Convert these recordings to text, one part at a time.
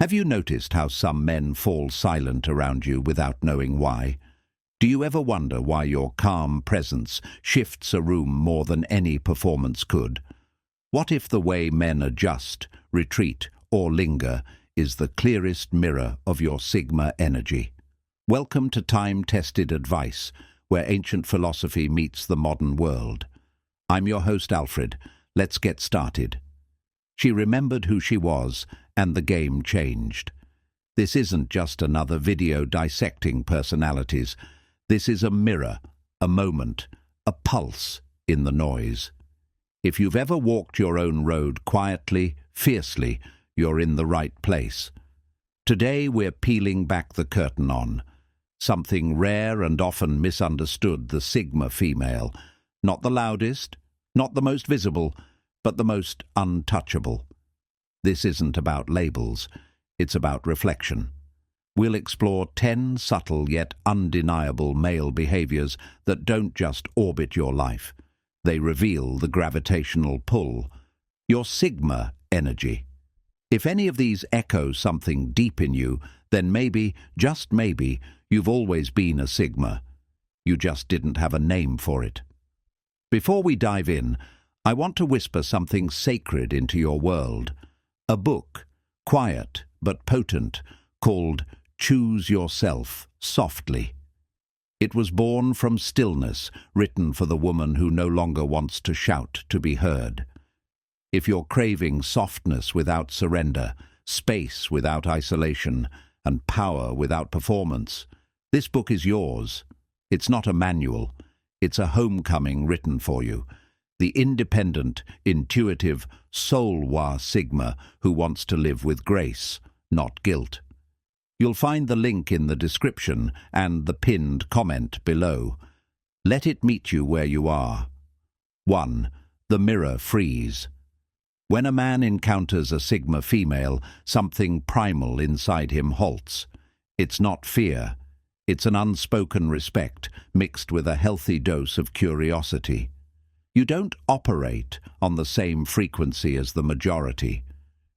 Have you noticed how some men fall silent around you without knowing why? Do you ever wonder why your calm presence shifts a room more than any performance could? What if the way men adjust, retreat, or linger is the clearest mirror of your Sigma energy? Welcome to time-tested advice, where ancient philosophy meets the modern world. I'm your host, Alfred. Let's get started. She remembered who she was, and the game changed. This isn't just another video dissecting personalities. This is a mirror, a moment, a pulse in the noise. If you've ever walked your own road quietly, fiercely, you're in the right place. Today we're peeling back the curtain on something rare and often misunderstood: the Sigma female. Not the loudest, not the most visible, but the most untouchable. This isn't about labels, it's about reflection. We'll explore 10 subtle yet undeniable male behaviors that don't just orbit your life. They reveal the gravitational pull, your Sigma energy. If any of these echo something deep in you, then maybe, just maybe, you've always been a Sigma. You just didn't have a name for it. Before we dive in, I want to whisper something sacred into your world. A book, quiet but potent, called Choose Yourself Softly. It was born from stillness, written for the woman who no longer wants to shout to be heard. If you're craving softness without surrender, space without isolation, and power without performance, this book is yours. It's not a manual. It's a homecoming written for you. The independent, intuitive, soul-wa Sigma who wants to live with grace, not guilt. You'll find the link in the description and the pinned comment below. Let it meet you where you are. 1. The mirror freeze. When a man encounters a Sigma female, something primal inside him halts. It's not fear. It's an unspoken respect mixed with a healthy dose of curiosity. You don't operate on the same frequency as the majority.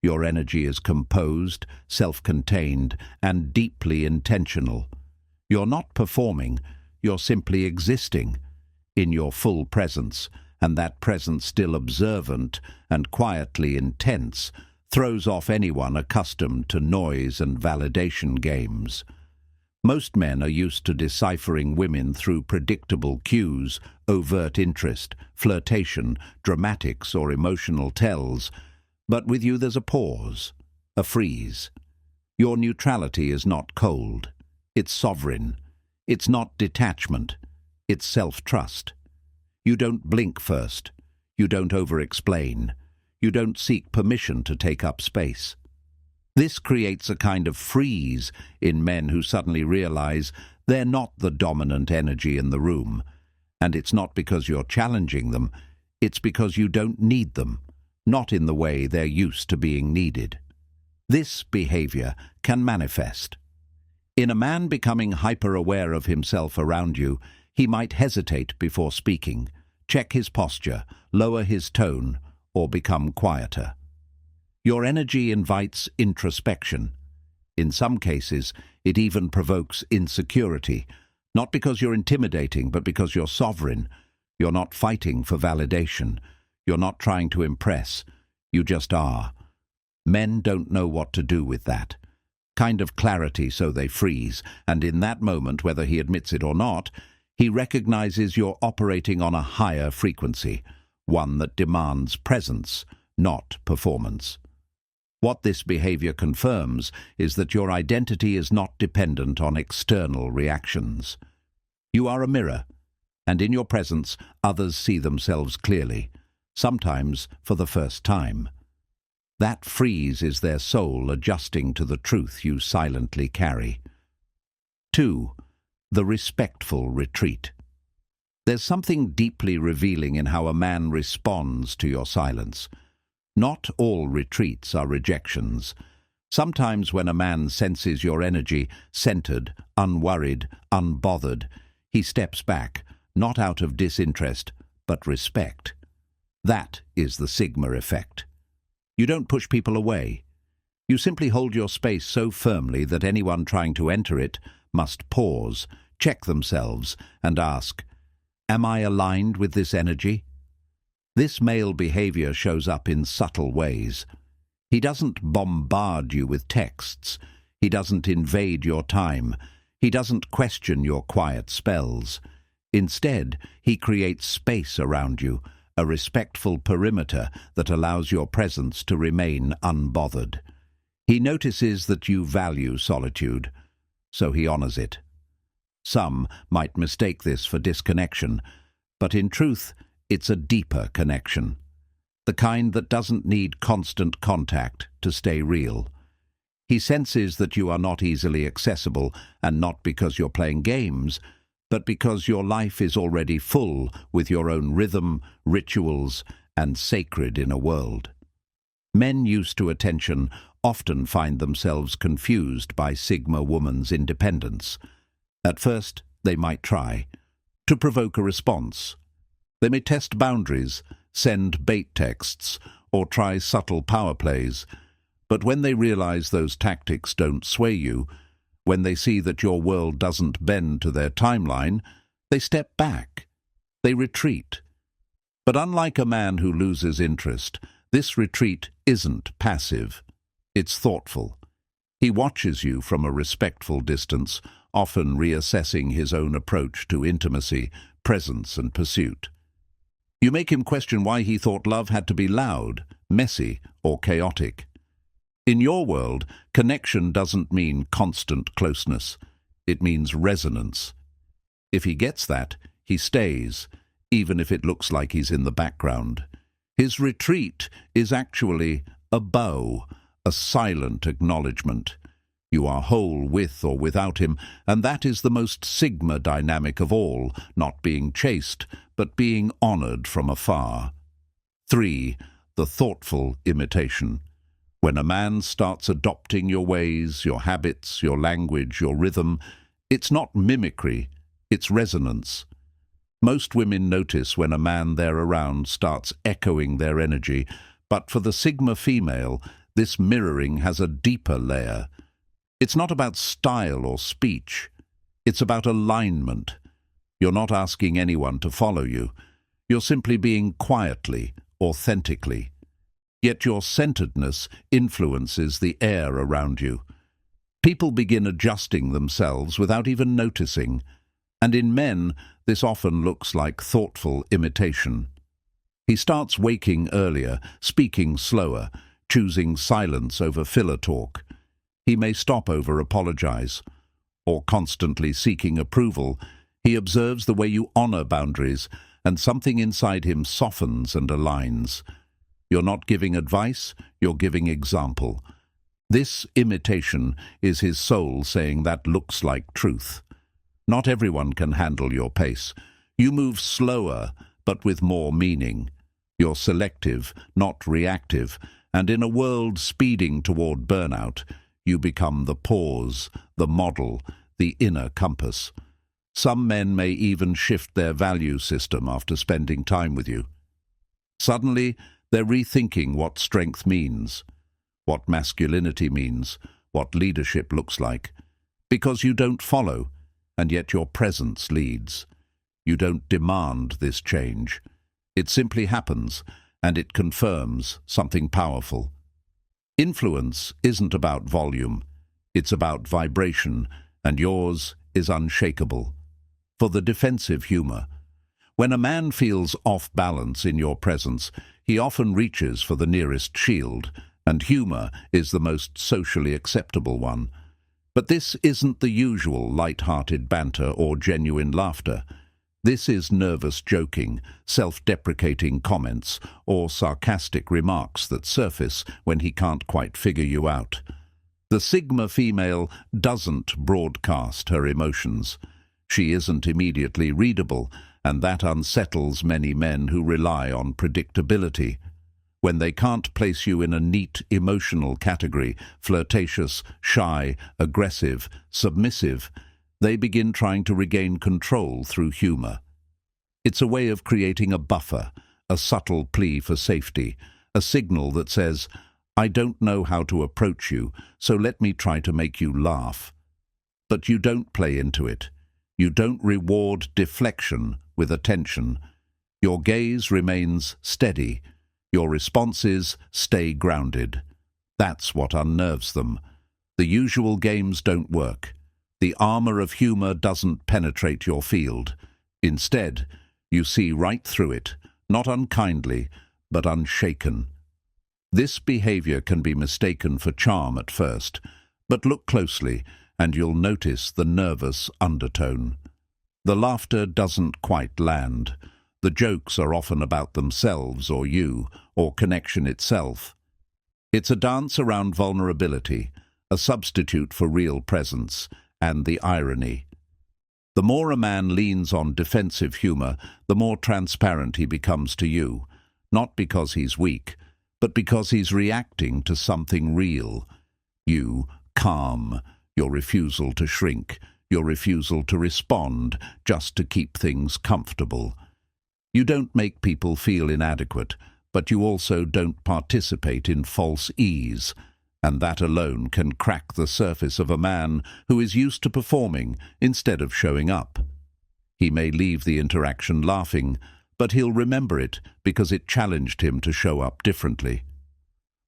Your energy is composed, self-contained, and deeply intentional. You're not performing, you're simply existing in your full presence, and that presence, still observant and quietly intense, throws off anyone accustomed to noise and validation games. Most men are used to deciphering women through predictable cues, overt interest, flirtation, dramatics, or emotional tells. But with you there's a pause, a freeze. Your neutrality is not cold. It's sovereign. It's not detachment. It's self-trust. You don't blink first. You don't over-explain. You don't seek permission to take up space. This creates a kind of freeze in men who suddenly realize they're not the dominant energy in the room. And it's not because you're challenging them, it's because you don't need them, not in the way they're used to being needed. This behavior can manifest. In a man becoming hyper-aware of himself around you, he might hesitate before speaking, check his posture, lower his tone, or become quieter. Your energy invites introspection. In some cases, it even provokes insecurity, not because you're intimidating, but because you're sovereign. You're not fighting for validation. You're not trying to impress. You just are. Men don't know what to do with that kind of clarity, so they freeze, and in that moment, whether he admits it or not, he recognizes you're operating on a higher frequency, one that demands presence, not performance. What this behavior confirms is that your identity is not dependent on external reactions. You are a mirror, and in your presence, others see themselves clearly, sometimes for the first time. That freeze is their soul adjusting to the truth you silently carry. 2. The respectful retreat. There's something deeply revealing in how a man responds to your silence. Not all retreats are rejections. Sometimes when a man senses your energy, centered, unworried, unbothered, he steps back, not out of disinterest, but respect. That is the Sigma effect. You don't push people away. You simply hold your space so firmly that anyone trying to enter it must pause, check themselves, and ask, "Am I aligned with this energy?" This male behavior shows up in subtle ways. He doesn't bombard you with texts. He doesn't invade your time. He doesn't question your quiet spells. Instead, he creates space around you, a respectful perimeter that allows your presence to remain unbothered. He notices that you value solitude, so he honors it. Some might mistake this for disconnection, but in truth, it's a deeper connection, the kind that doesn't need constant contact to stay real. He senses that you are not easily accessible, and not because you're playing games, but because your life is already full with your own rhythm, rituals, and sacred inner world. Men used to attention often find themselves confused by Sigma woman's independence. At first, they might try to provoke a response. They may test boundaries, send bait texts, or try subtle power plays. But when they realize those tactics don't sway you, when they see that your world doesn't bend to their timeline, they step back. They retreat. But unlike a man who loses interest, this retreat isn't passive. It's thoughtful. He watches you from a respectful distance, often reassessing his own approach to intimacy, presence, and pursuit. You make him question why he thought love had to be loud, messy, or chaotic. In your world, connection doesn't mean constant closeness. It means resonance. If he gets that, he stays, even if it looks like he's in the background. His retreat is actually a bow, a silent acknowledgement. You are whole with or without him, and that is the most Sigma dynamic of all, not being chased, but being honored from afar. 3. The thoughtful imitation. When a man starts adopting your ways, your habits, your language, your rhythm, it's not mimicry, it's resonance. Most women notice when a man they're around starts echoing their energy, but for the Sigma female, this mirroring has a deeper layer. It's not about style or speech. It's about alignment. You're not asking anyone to follow you. You're simply being quietly, authentically. Yet your centeredness influences the air around you. People begin adjusting themselves without even noticing, and in men, this often looks like thoughtful imitation. He starts waking earlier, speaking slower, choosing silence over filler talk. He may stop over apologize, or constantly seeking approval. He observes the way you honor boundaries, and something inside him softens and aligns. You're not giving advice, you're giving example. This imitation is his soul saying that looks like truth. Not everyone can handle your pace. You move slower, but with more meaning. You're selective, not reactive, and in a world speeding toward burnout, you become the pause, the model, the inner compass. Some men may even shift their value system after spending time with you. Suddenly, they're rethinking what strength means, what masculinity means, what leadership looks like. Because you don't follow, and yet your presence leads. You don't demand this change. It simply happens, and it confirms something powerful. Influence isn't about volume. It's about vibration, and yours is unshakable. For the defensive humor. When a man feels off balance in your presence, he often reaches for the nearest shield, and humor is the most socially acceptable one. But this isn't the usual light-hearted banter or genuine laughter. This is nervous joking, self-deprecating comments, or sarcastic remarks that surface when he can't quite figure you out. The Sigma female doesn't broadcast her emotions. She isn't immediately readable, and that unsettles many men who rely on predictability. When they can't place you in a neat emotional category, flirtatious, shy, aggressive, submissive, they begin trying to regain control through humor. It's a way of creating a buffer, a subtle plea for safety, a signal that says, I don't know how to approach you, so let me try to make you laugh. But you don't play into it. You don't reward deflection with attention. Your gaze remains steady. Your responses stay grounded. That's what unnerves them. The usual games don't work. The armor of humor doesn't penetrate your field. Instead, you see right through it, not unkindly, but unshaken. This behavior can be mistaken for charm at first, but look closely and you'll notice the nervous undertone. The laughter doesn't quite land. The jokes are often about themselves or you, or connection itself. It's a dance around vulnerability, a substitute for real presence, and the irony. The more a man leans on defensive humor, the more transparent he becomes to you, not because he's weak, but because he's reacting to something real. You, calm, your refusal to shrink, your refusal to respond just to keep things comfortable. You don't make people feel inadequate, but you also don't participate in false ease, and that alone can crack the surface of a man who is used to performing instead of showing up. He may leave the interaction laughing, but he'll remember it because it challenged him to show up differently.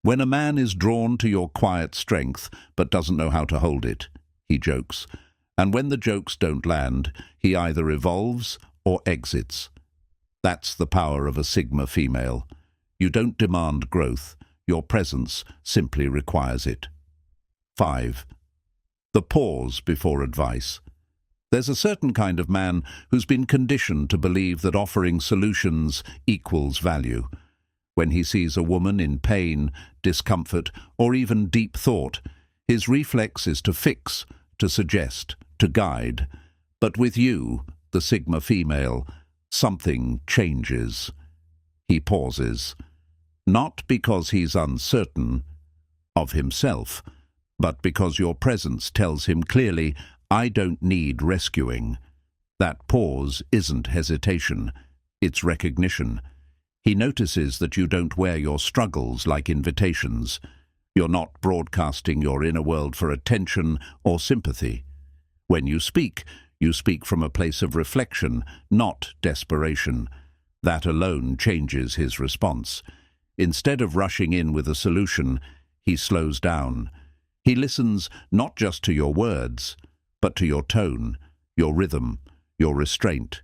When a man is drawn to your quiet strength but doesn't know how to hold it, he jokes, and when the jokes don't land, he either evolves or exits. That's the power of a Sigma female. You don't demand growth. Your presence simply requires it. 5. The pause before advice. There's a certain kind of man who's been conditioned to believe that offering solutions equals value. When he sees a woman in pain, discomfort, or even deep thought, his reflex is to fix, to suggest, to guide. But with you, the Sigma female, something changes. He pauses. Not because he's uncertain of himself, but because your presence tells him clearly, I don't need rescuing. That pause isn't hesitation, it's recognition. He notices that you don't wear your struggles like invitations. You're not broadcasting your inner world for attention or sympathy. When you speak from a place of reflection, not desperation. That alone changes his response. Instead of rushing in with a solution, he slows down. He listens not just to your words, but to your tone, your rhythm, your restraint.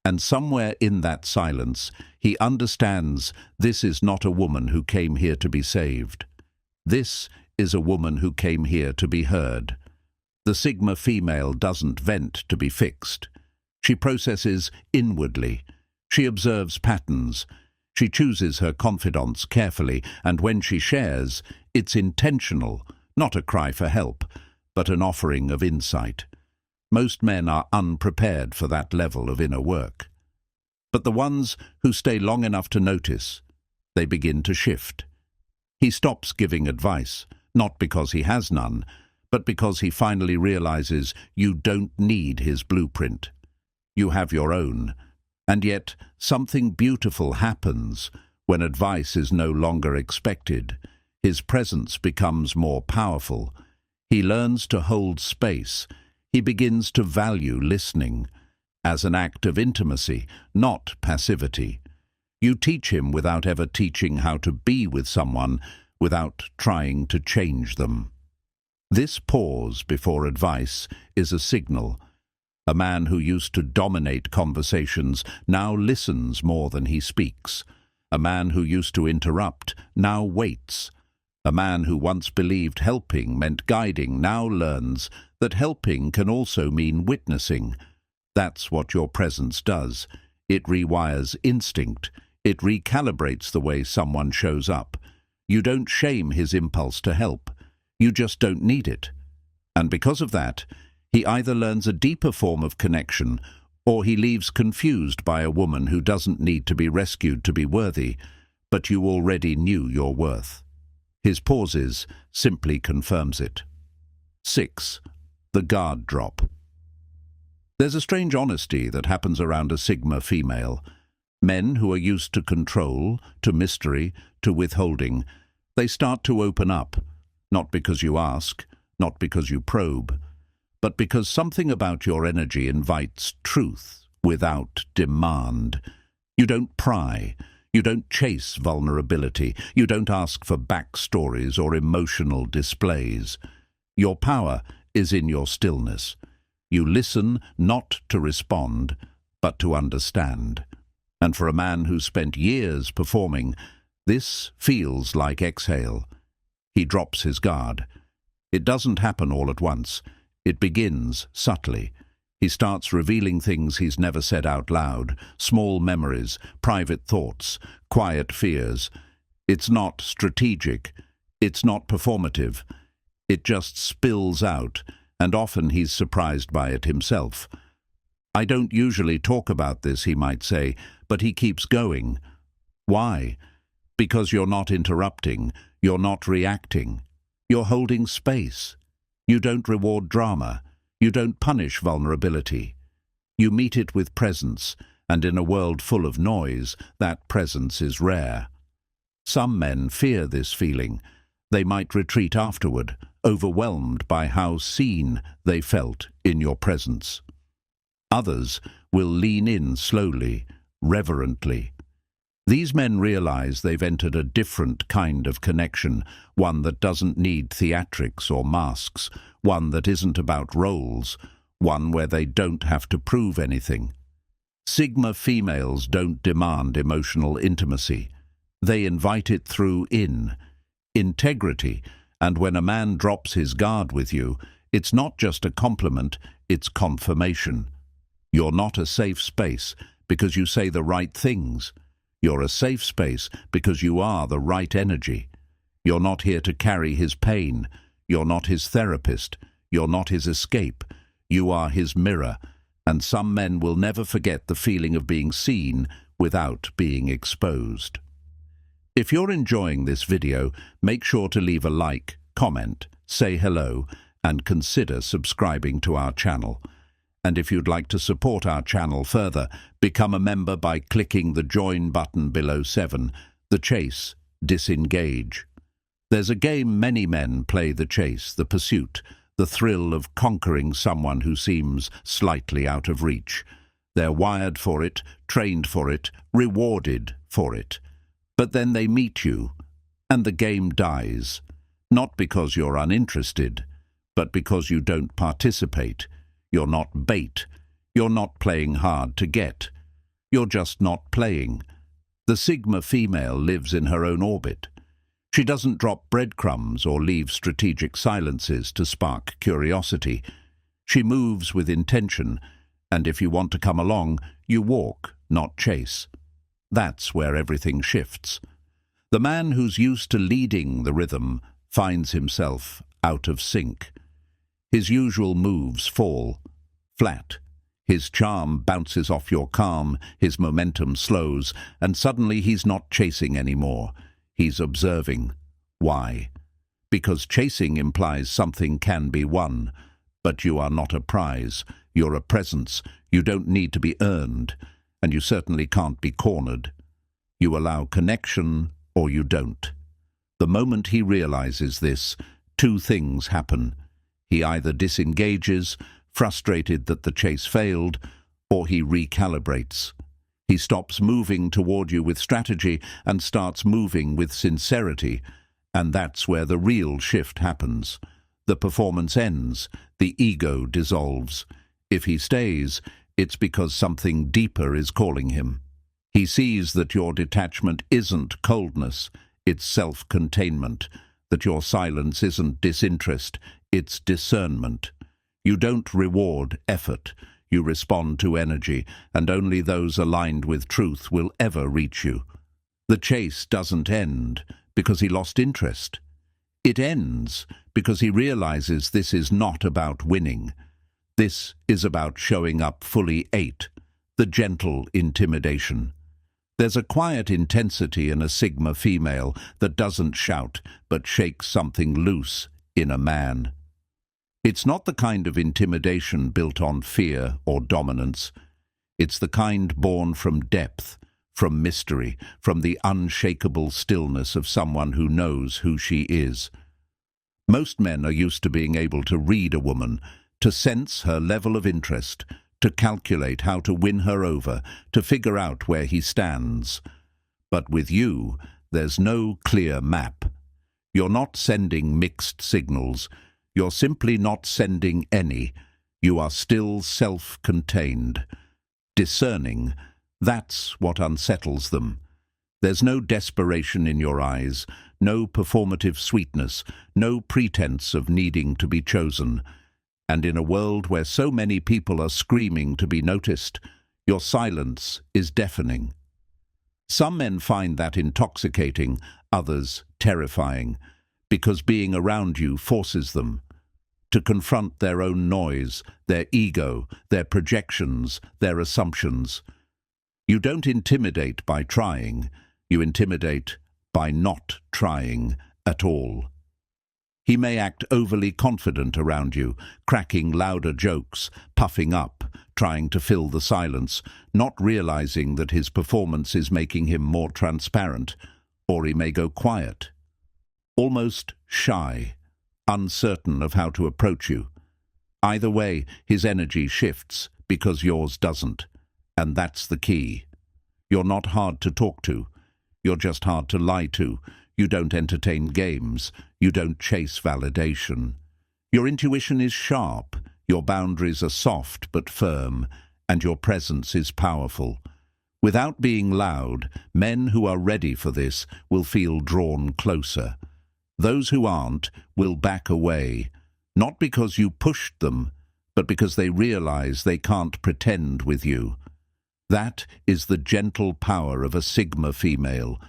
And somewhere in that silence, he understands this is not a woman who came here to be saved. This is a woman who came here to be heard. The Sigma female doesn't vent to be fixed. She processes inwardly. She observes patterns. She chooses her confidants carefully, and when she shares, it's intentional, not a cry for help, but an offering of insight. Most men are unprepared for that level of inner work. But the ones who stay long enough to notice, they begin to shift. He stops giving advice, not because he has none, but because he finally realizes you don't need his blueprint. You have your own. And yet, something beautiful happens when advice is no longer expected. His presence becomes more powerful. He learns to hold space. He begins to value listening as an act of intimacy, not passivity. You teach him without ever teaching how to be with someone, without trying to change them. This pause before advice is a signal. A man who used to dominate conversations now listens more than he speaks. A man who used to interrupt now waits. A man who once believed helping meant guiding now learns that helping can also mean witnessing. That's what your presence does. It rewires instinct. It recalibrates the way someone shows up. You don't shame his impulse to help. You just don't need it. And because of that, he either learns a deeper form of connection, or he leaves confused by a woman who doesn't need to be rescued to be worthy, but you already knew your worth. His pauses simply confirms it. 6. The guard drop. There's a strange honesty that happens around a Sigma female. Men who are used to control, to mystery, to withholding, They start to open up, not because you ask, not because you probe, but because something about your energy invites truth without demand. You don't pry. You don't chase vulnerability. You don't ask for backstories or emotional displays. Your power is in your stillness. You listen not to respond, but to understand. And for a man who's spent years performing, this feels like exhale. He drops his guard. It doesn't happen all at once. It begins subtly. He starts revealing things he's never said out loud, small memories, private thoughts, quiet fears. It's not strategic. It's not performative. It just spills out, and often he's surprised by it himself. I don't usually talk about this, he might say, but he keeps going. Why? Because you're not interrupting. You're not reacting. You're holding space. You don't reward drama. You don't punish vulnerability. You meet it with presence, and in a world full of noise, that presence is rare. Some men fear this feeling. They might retreat afterward, overwhelmed by how seen they felt in your presence. Others will lean in slowly, reverently. These men realize they've entered a different kind of connection, one that doesn't need theatrics or masks, one that isn't about roles, one where they don't have to prove anything. Sigma females don't demand emotional intimacy. They invite it through integrity, and when a man drops his guard with you, it's not just a compliment, it's confirmation. You're not a safe space because you say the right things. You're a safe space because you are the right energy. You're not here to carry his pain. You're not his therapist. You're not his escape. You are his mirror, and some men will never forget the feeling of being seen without being exposed. If you're enjoying this video, make sure to leave a like, comment, say hello, and consider subscribing to our channel. And if you'd like to support our channel further, become a member by clicking the join button below 7, the chase, disengage. There's a game many men play: the chase, the pursuit, the thrill of conquering someone who seems slightly out of reach. They're wired for it, trained for it, rewarded for it. But then they meet you, and the game dies, not because you're uninterested, but because you don't participate. You're not bait. You're not playing hard to get. You're just not playing. The Sigma female lives in her own orbit. She doesn't drop breadcrumbs or leave strategic silences to spark curiosity. She moves with intention, and if you want to come along, you walk, not chase. That's where everything shifts. The man who's used to leading the rhythm finds himself out of sync. His usual moves fall flat. His charm bounces off your calm, his momentum slows, and suddenly he's not chasing anymore. He's observing. Why? Because chasing implies something can be won, but you are not a prize. You're a presence. You don't need to be earned, and you certainly can't be cornered. You allow connection, or you don't. The moment he realizes this, two things happen. He either disengages, frustrated that the chase failed, or he recalibrates. He stops moving toward you with strategy and starts moving with sincerity, and that's where the real shift happens. The performance ends, the ego dissolves. If he stays, it's because something deeper is calling him. He sees that your detachment isn't coldness, it's self-containment, that your silence isn't disinterest, it's discernment. You don't reward effort, you respond to energy, and only those aligned with truth will ever reach you. The chase doesn't end because he lost interest. It ends because he realizes this is not about winning. This is about showing up fully 8, the gentle intimidation. There's a quiet intensity in a Sigma female that doesn't shout but shakes something loose in a man. It's not the kind of intimidation built on fear or dominance. It's the kind born from depth, from mystery, from the unshakable stillness of someone who knows who she is. Most men are used to being able to read a woman, to sense her level of interest, to calculate how to win her over, to figure out where he stands. But with you, there's no clear map. You're not sending mixed signals. You're simply not sending any. You are still self-contained. Discerning, that's what unsettles them. There's no desperation in your eyes, no performative sweetness, no pretense of needing to be chosen. And in a world where so many people are screaming to be noticed, your silence is deafening. Some men find that intoxicating, others terrifying, because being around you forces them to confront their own noise, their ego, their projections, their assumptions. You don't intimidate by trying, you intimidate by not trying at all. He may act overly confident around you, cracking louder jokes, puffing up, trying to fill the silence, not realizing that his performance is making him more transparent, or he may go quiet, almost shy, uncertain of how to approach you. Either way, his energy shifts because yours doesn't, and that's the key. You're not hard to talk to. You're just hard to lie to. You don't entertain games. You don't chase validation. Your intuition is sharp. Your boundaries are soft but firm, and your presence is powerful. Without being loud, men who are ready for this will feel drawn closer. Those who aren't will back away, not because you pushed them, but because they realize they can't pretend with you. That is the gentle power of a Sigma female.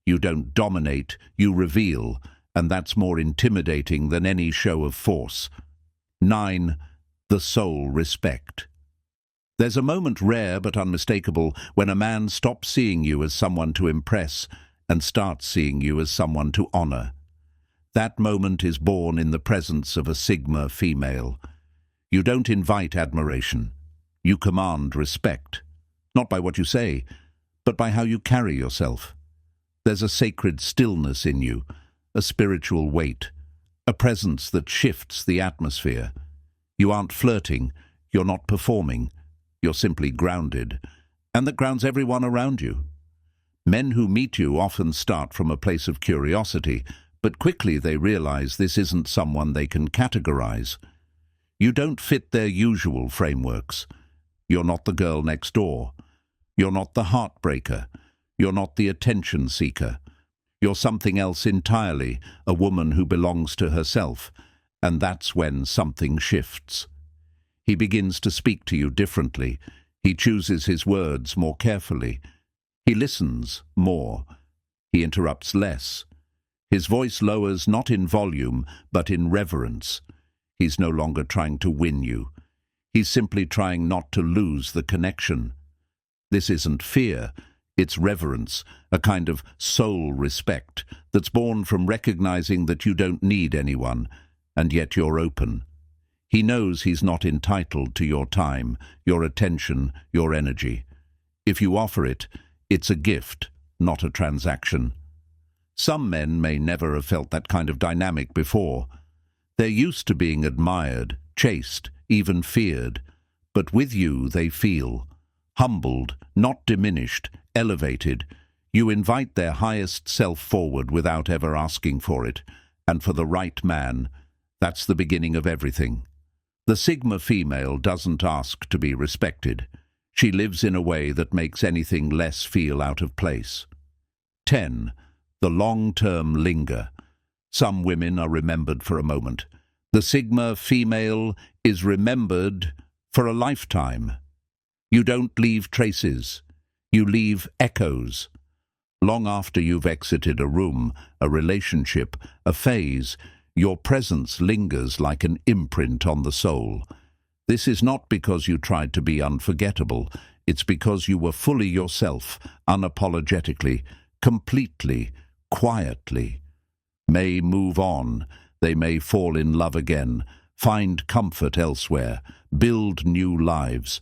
You don't dominate, you reveal, and that's more intimidating than any show of force. 9. The soul respect. There's a moment rare but unmistakable when a man stops seeing you as someone to impress and starts seeing you as someone to honor. That moment is born in the presence of a Sigma female. You don't invite admiration. You command respect, not by what you say, but by how you carry yourself. There's a sacred stillness in you, a spiritual weight, a presence that shifts the atmosphere. You aren't flirting, you're not performing, you're simply grounded, and that grounds everyone around you. Men who meet you often start from a place of curiosity, but quickly they realize this isn't someone they can categorize. You don't fit their usual frameworks. You're not the girl next door. You're not the heartbreaker. You're not the attention seeker. You're something else entirely, a woman who belongs to herself, and that's when something shifts. He begins to speak to you differently. He chooses his words more carefully. He listens more. He interrupts less. His voice lowers not in volume, but in reverence. He's no longer trying to win you. He's simply trying not to lose the connection. This isn't fear. It's reverence, a kind of soul respect that's born from recognizing that you don't need anyone, and yet you're open. He knows he's not entitled to your time, your attention, your energy. If you offer it, it's a gift, not a transaction. Some men may never have felt that kind of dynamic before. They're used to being admired, chased, even feared, but with you they feel humbled, not diminished, elevated. You invite their highest self forward without ever asking for it, and for the right man, that's the beginning of everything. The Sigma female doesn't ask to be respected. She lives in a way that makes anything less feel out of place. 10. The long-term linger. Some women are remembered for a moment. The Sigma female is remembered for a lifetime. You don't leave traces. You leave echoes. Long after you've exited a room, a relationship, a phase, your presence lingers like an imprint on the soul. This is not because you tried to be unforgettable. It's because you were fully yourself, unapologetically, completely, quietly. May move on. They may fall in love again, find comfort elsewhere, build new lives.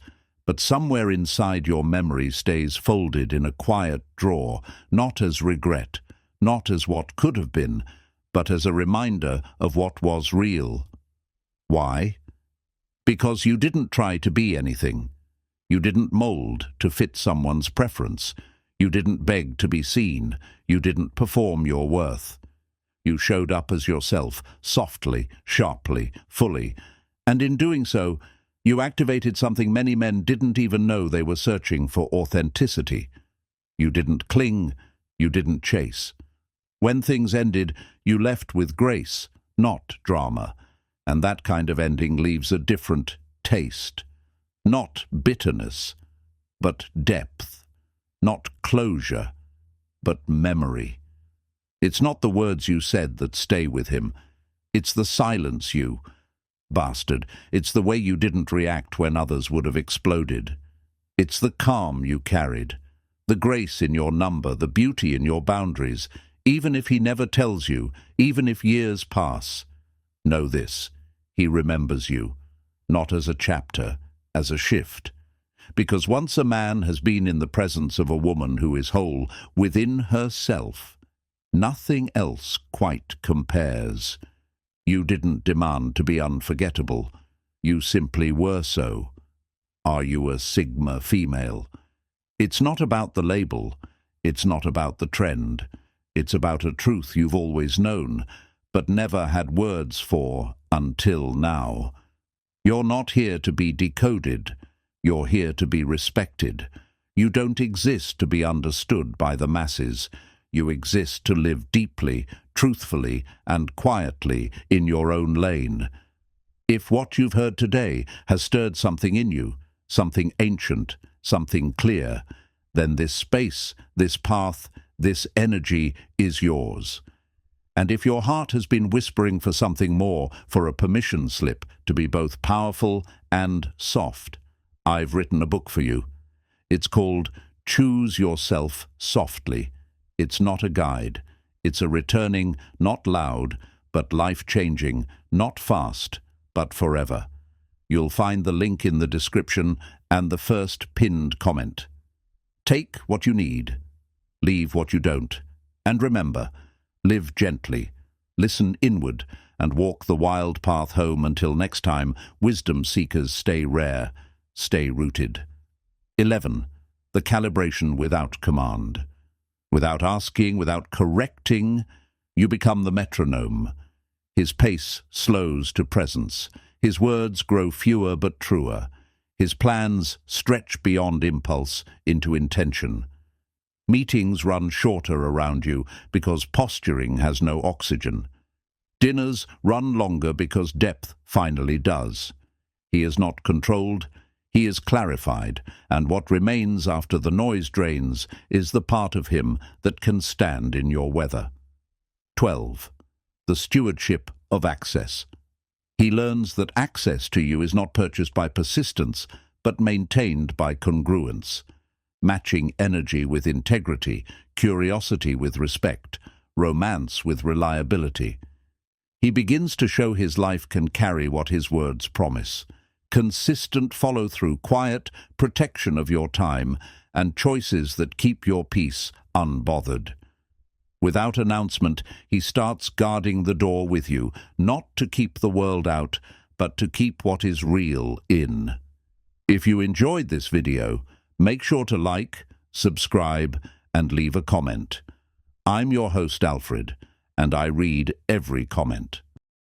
but somewhere inside your memory stays folded in a quiet drawer, not as regret, not as what could have been, but as a reminder of what was real. Why? Because you didn't try to be anything. You didn't mold to fit someone's preference. You didn't beg to be seen. You didn't perform your worth. You showed up as yourself, softly, sharply, fully, and in doing so, you activated something many men didn't even know they were searching for: authenticity. You didn't cling. You didn't chase. When things ended, you left with grace, not drama, and that kind of ending leaves a different taste. Not bitterness, but depth. Not closure, but memory. It's not the words you said that stay with him. It's the silence you... Bastard, it's the way you didn't react when others would have exploded. It's the calm you carried, the grace in your number, the beauty in your boundaries, even if he never tells you, even if years pass. Know this, he remembers you, not as a chapter, as a shift. Because once a man has been in the presence of a woman who is whole within herself, nothing else quite compares. You didn't demand to be unforgettable. You simply were so. Are you a Sigma female? It's not about the label. It's not about the trend. It's about a truth you've always known, but never had words for until now. You're not here to be decoded. You're here to be respected. You don't exist to be understood by the masses. You exist to live deeply, truthfully, and quietly in your own lane. If what you've heard today has stirred something in you, something ancient, something clear, then this space, this path, this energy is yours. And if your heart has been whispering for something more, for a permission slip to be both powerful and soft, I've written a book for you. It's called Choose Yourself Softly. It's not a guide. It's a returning, not loud, but life-changing, not fast, but forever. You'll find the link in the description and the first pinned comment. Take what you need, leave what you don't, and remember, live gently, listen inward, and walk the wild path home until next time. Wisdom seekers stay rare, stay rooted. 11. The calibration without command. Without asking, without correcting, you become the metronome. His pace slows to presence. His words grow fewer but truer. His plans stretch beyond impulse into intention. Meetings run shorter around you because posturing has no oxygen. Dinners run longer because depth finally does. He is not controlled. He is clarified, and what remains after the noise drains is the part of him that can stand in your weather. 12. The stewardship of access. He learns that access to you is not purchased by persistence, but maintained by congruence, matching energy with integrity, curiosity with respect, romance with reliability. He begins to show his life can carry what his words promise. Consistent follow-through, quiet protection of your time, and choices that keep your peace unbothered. Without announcement, he starts guarding the door with you, not to keep the world out, but to keep what is real in. If you enjoyed this video, make sure to like, subscribe, and leave a comment. I'm your host, Alfred, and I read every comment.